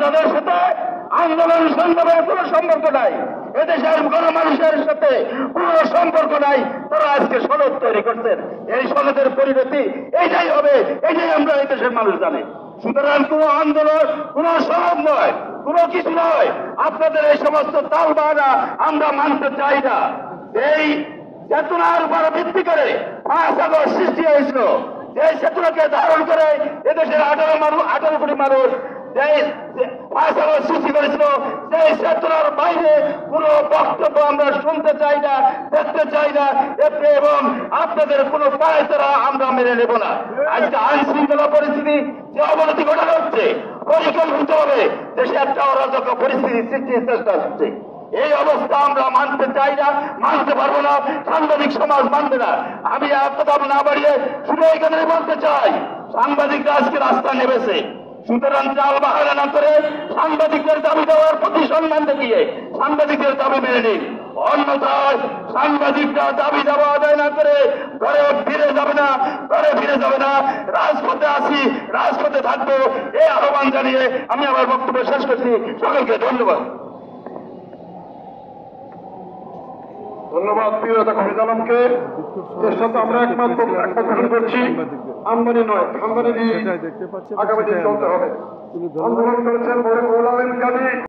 তাদের সাথে আন্দোলন সংগ্রামের কোনো সম্পর্ক নাই, এদেশের গণমানুষের সাথে কোনো সম্পর্ক নাই। তারা আজকে সনদ তৈরি করছেন, এই সনদের পরিণতি এইটাই হবে, এটাই আমরা এই দেশের মানুষ জানি। সুতরাং কোন আন্দোলন, কোন সনদ নয়, কোনো কিছু নয়। আপনাদের এই সমস্ত তালবাহানা আমরা মানতে চাই না। এই চেতনার উপর ভিত্তি করে 5 আগস্ট সৃষ্টি হয়েছিল, যে চেতনাকে ধারণ করে এদেশের 18 কোটি মানুষ যে 5 আগস্ট সৃষ্টি করেছিল, সেই চেতনার বাইরে কোন বক্তব্য আমরা শুনতে চাই না, দেখতে চাই না, এবং আপনাদের কোন পায়তারা আমরা মেনে নেব না। আজকে আইন শৃঙ্খলা পরিস্থিতি যে অবনতি ঘটানো হচ্ছে, পরিকল্পিত হবে দেশে একটা অরাজক পরিস্থিতি সৃষ্টির চেষ্টা হচ্ছে। এই অবস্থা আমরা মানতে চাই না, মানতে পারবো না, সাংবাদিক সমাজ মানবে না। আমি কথা না বাড়িয়ে শুধু এখানে বলতে চাই, সাংবাদিকরা আজকে রাস্তা নেমেছে। সুতরাং চাল বাহানা না করে সাংবাদিকদের দাবি দেওয়ার প্রতি সম্মান দেখিয়ে সাংবাদিকদের দাবি মেনে নিন। অন্যথায় সাংবাদিকরা দাবি দেওয়া আদায় না করে ঘরে ফিরে যাবে না, রাজপথে আসি, রাজপথে থাকবো, এই আহ্বান জানিয়ে আমি আমার বক্তব্য শেষ করছি। সকলকে ধন্যবাদ। ধন্যবাদ প্রিয় নেতা হাফিজ আলমকে। এর সাথে আমরা একমত পোষণ করছি, আমদানি নয় আমদানি দিয়ে আগামী দিন চলতে হবে। আন্দোলন করেছেন বড় আলম কাজী।